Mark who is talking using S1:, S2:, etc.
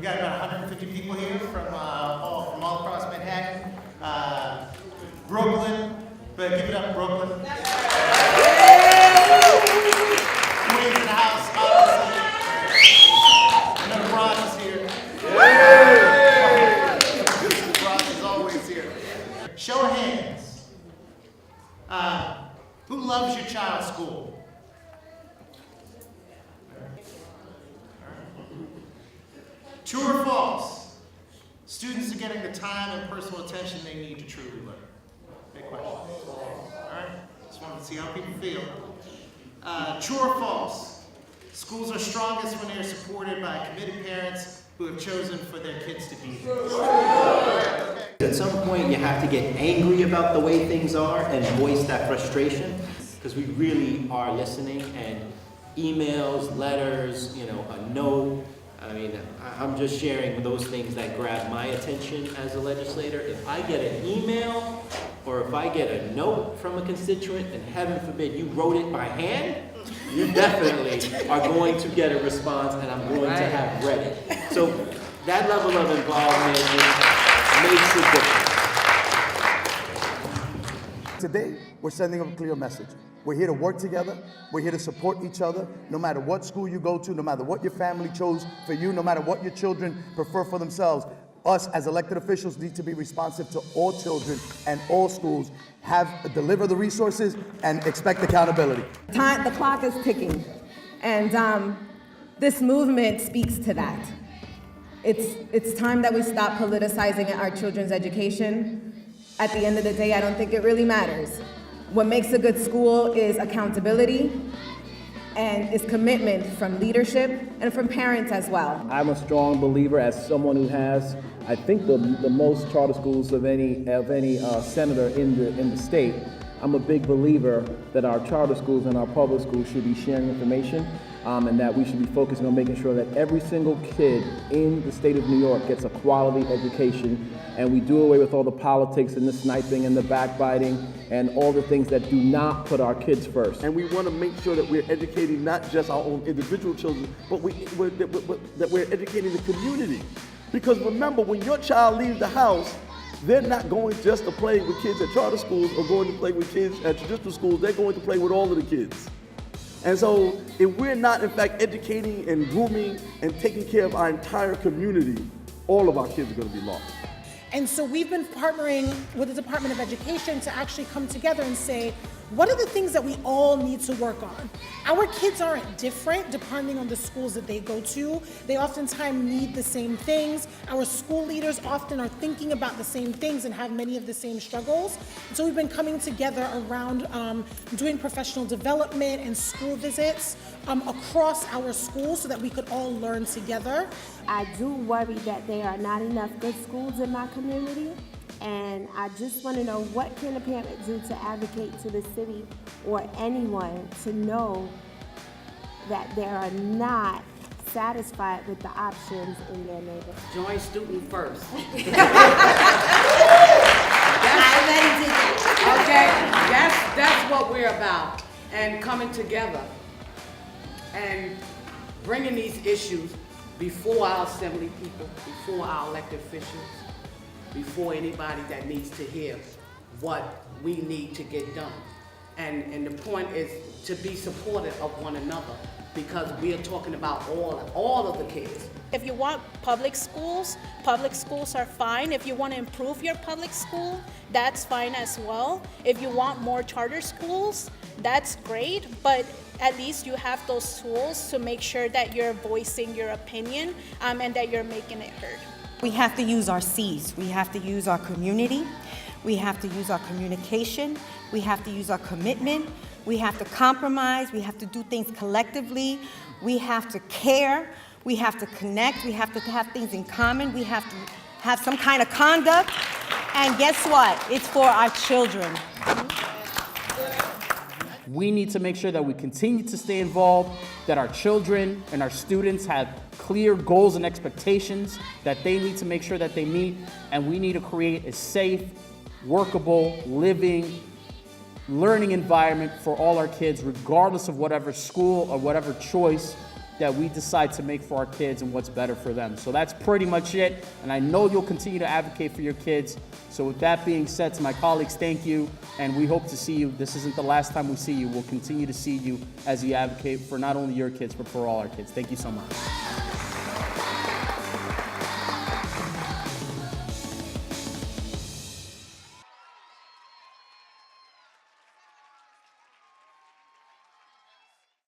S1: got about 150 people here from all across Manhattan, Brooklyn, but give it up, Brooklyn. Queens in the house, obviously. And then the Bronx is here. The Bronx is always here. Show of hands. Who loves your child's school? True or false? Students are getting the time and personal attention they need to truly learn. Big question. All right? Just wanted to see how people feel. True or false? Schools are strongest when they are supported by committed parents who have chosen for their kids to be there.
S2: At some point, you have to get angry about the way things are and voice that frustration, because we really are listening, and emails, letters, a note. I mean, I'm just sharing those things that grab my attention as a legislator. If I get an email or if I get a note from a constituent, and heaven forbid you wrote it by hand, you definitely are going to get a response, and I'm going to have read it. So that level of involvement makes a difference.
S3: Today, we're sending a clear message. We're here to work together. We're here to support each other, no matter what school you go to, no matter what your family chose for you, no matter what your children prefer for themselves. Us as elected officials need to be responsive to all children and all schools, deliver the resources, and expect accountability.
S4: The clock is ticking, and this movement speaks to that. It's time that we stop politicizing our children's education. At the end of the day, I don't think it really matters. What makes a good school is accountability and is commitment from leadership and from parents as well.
S5: I'm a strong believer, as someone who has, I think, the most charter schools of any senator in the state. I'm a big believer that our charter schools and our public schools should be sharing information, and that we should be focusing on making sure that every single kid in the state of New York gets a quality education, and we do away with all the politics and the sniping and the backbiting and all the things that do not put our kids first.
S6: And we want to make sure that we're educating not just our own individual children, but that we're educating the community. Because remember, when your child leaves the house, they're not going just to play with kids at charter schools or going to play with kids at traditional schools. They're going to play with all of the kids. And so if we're not, in fact, educating and grooming and taking care of our entire community, all of our kids are going to be lost.
S7: And so we've been partnering with the Department of Education to actually come together and say, what are the things that we all need to work on? Our kids aren't different depending on the schools that they go to. They oftentimes need the same things. Our school leaders often are thinking about the same things and have many of the same struggles. So we've been coming together around doing professional development and school visits across our schools so that we could all learn together.
S8: I do worry that there are not enough good schools in my community. And I just want to know, what can a parent do to advocate to the city or anyone to know that they are not satisfied with the options in their neighborhood?
S9: Join Student First. Okay, that's what we're about, and coming together and bringing these issues before our assembly people, before our elected officials, before anybody that needs to hear what we need to get done. And the point is to be supportive of one another, because we are talking about all of the kids.
S10: If you want public schools are fine. If you want to improve your public school, that's fine as well. If you want more charter schools, that's great, but at least you have those tools to make sure that you're voicing your opinion and that you're making it heard.
S11: We have to use our C's. We have to use our community. We have to use our communication. We have to use our commitment. We have to compromise. We have to do things collectively. We have to care. We have to connect. We have to have things in common. We have to have some kind of conduct. And guess what? It's for our children.
S5: We need to make sure that we continue to stay involved, that our children and our students have clear goals and expectations that they need to make sure that they meet, and we need to create a safe, workable, living, learning environment for all our kids, regardless of whatever school or whatever choice
S12: that we decide to make for our kids and what's better for them. So that's pretty much it, and I know you'll continue to advocate for your kids. So with that being said, to my colleagues, thank you, and we hope to see you. This isn't the last time we see you. We'll continue to see you as you advocate for not only your kids, but for all our kids. Thank you so much.